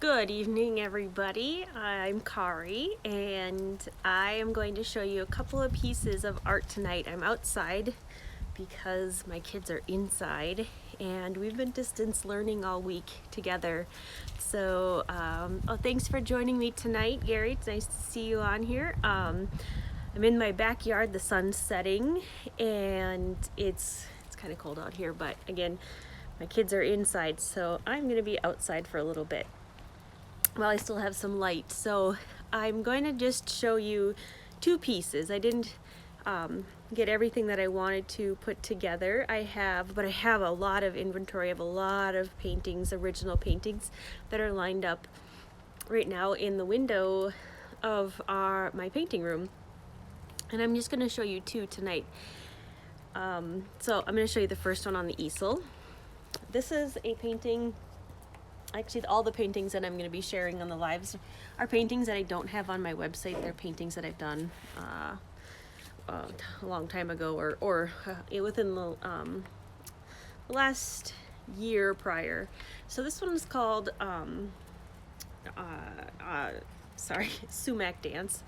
Good evening, everybody. I'm Kari, and I am going to show you a couple of pieces of art tonight. I'm outside because my kids are inside, and we've been distance learning all week together. So, thanks for joining me tonight, Gary. It's nice to see you on here. I'm in my backyard. The sun's setting, and it's kind of cold out here. But again, my kids are inside, so I'm going to be outside for a little bit while I still have some light. So I'm going to just show you two pieces. I didn't get everything that I wanted to put together. I have a lot of inventory of a lot of paintings, original paintings that are lined up right now in the window of my painting room. And I'm just going to show you two tonight. So I'm going to show you the first one on the easel. This is a painting. Actually, all the paintings that I'm going to be sharing on the lives are paintings that I don't have on my website. They're paintings that I've done a long time ago, or within the last year prior. So this one is called sumac dance,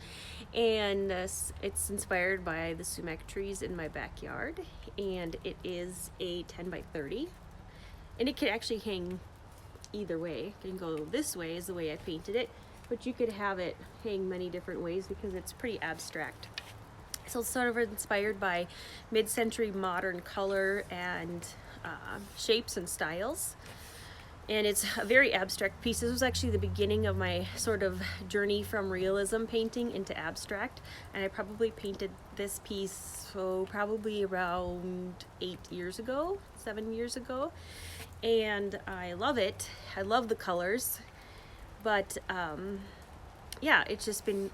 and it's inspired by the sumac trees in my backyard, and it is a 10 by 30, and it could actually hang either way. It can go this way is the way I painted it, but you could have it hang many different ways because it's pretty abstract. So it's sort of inspired by mid-century modern color and shapes and styles. And it's a very abstract piece. This was actually the beginning of my sort of journey from realism painting into abstract. And I probably painted this piece, probably around 7 years ago. And I love it. I love the colors. But yeah, it's just a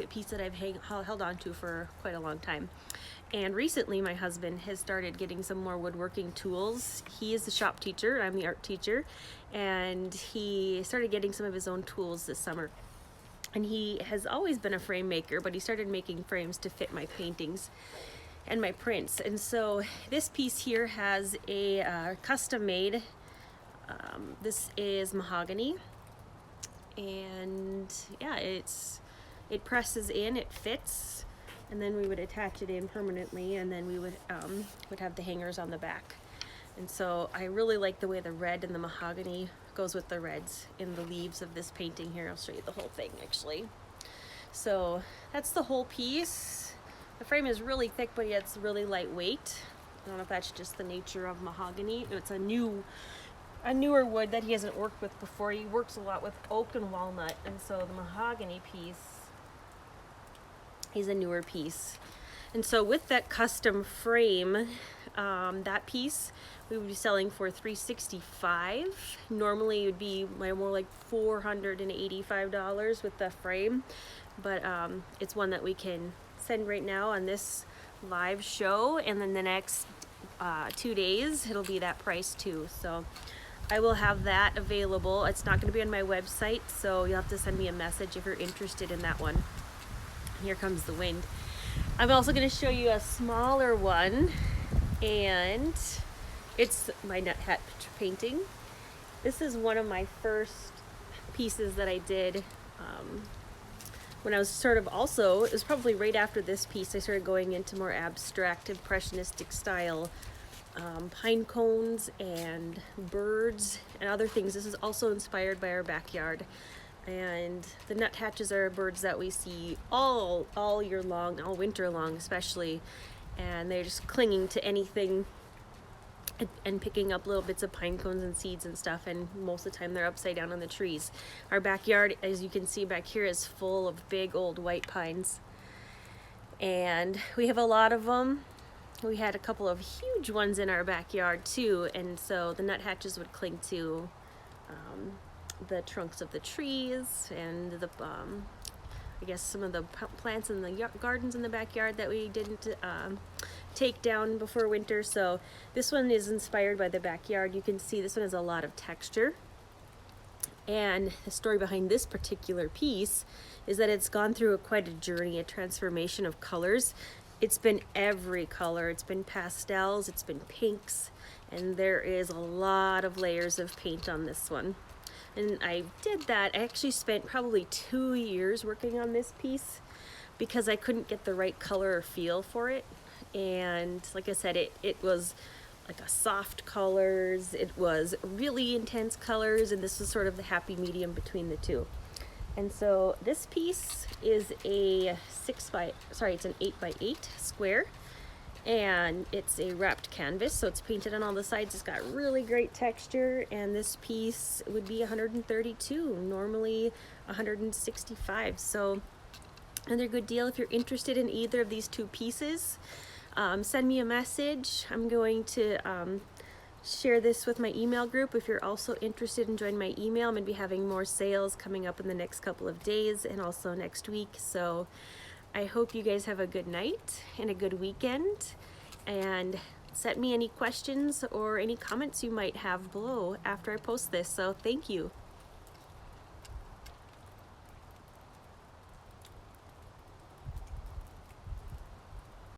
piece that I've held on to for quite a long time. And recently my husband has started getting some more woodworking tools. He is the shop teacher, I'm the art teacher, and he started getting some of his own tools this summer. And he has always been a frame maker, but he started making frames to fit my paintings and my prints. And so this piece here has a custom made, this is mahogany, and yeah, it presses in, it fits, and then we would attach it in permanently, and then we would have the hangers on the back. And so I really like the way the red and the mahogany goes with the reds in the leaves of this painting here. I'll show you the whole thing actually. So that's the whole piece. The frame is really thick, but yet it's really lightweight. I don't know if that's just the nature of mahogany. It's a newer wood that he hasn't worked with before. He works a lot with oak and walnut, and so the mahogany piece is a newer piece. And so with that custom frame, that piece we would be selling for $365. Normally it would be more like $485 with the frame, but it's one that we can send right now on this live show, and then the next 2 days it'll be that price too. So I will have that available. It's not going to be on my website, so you'll have to send me a message if you're interested in that one. Here comes the wind. I'm also going to show you a smaller one, and it's my nuthatch painting. This is one of my first pieces that I did when I was sort of it was probably right after this piece I started going into more abstract impressionistic style, pine cones and birds and other things. This is also inspired by our backyard. And the nuthatches are birds that we see all year long, all winter long especially, and they're just clinging to anything and picking up little bits of pine cones and seeds and stuff, and most of the time they're upside down on the trees. Our backyard, as you can see back here, is full of big old white pines, and we have a lot of them. We had a couple of huge ones in our backyard too, and so the nuthatches would cling to the trunks of the trees and the I guess some of the plants in the gardens in the backyard that we didn't take down before winter. So this one is inspired by the backyard. You can see this one has a lot of texture, and the story behind this particular piece is that it's gone through quite a journey, a transformation of colors. It's been every color. It's been pastels, it's been pinks, and there is a lot of layers of paint on this one. And I did that. I actually spent probably 2 years working on this piece because I couldn't get the right color or feel for it. And like I said, it was like a soft colors, it was really intense colors, and this was sort of the happy medium between the two. And so this piece is a it's an 8x8 square, and it's a wrapped canvas, so it's painted on all the sides. It's got really great texture, and this piece would be 132, normally 165. So another good deal if you're interested in either of these two pieces. Send me a message. I'm going to share this with my email group. If you're also interested in joining my email, I'm going to be having more sales coming up in the next couple of days and also next week. So I hope you guys have a good night and a good weekend, and send me any questions or any comments you might have below after I post this. So thank you.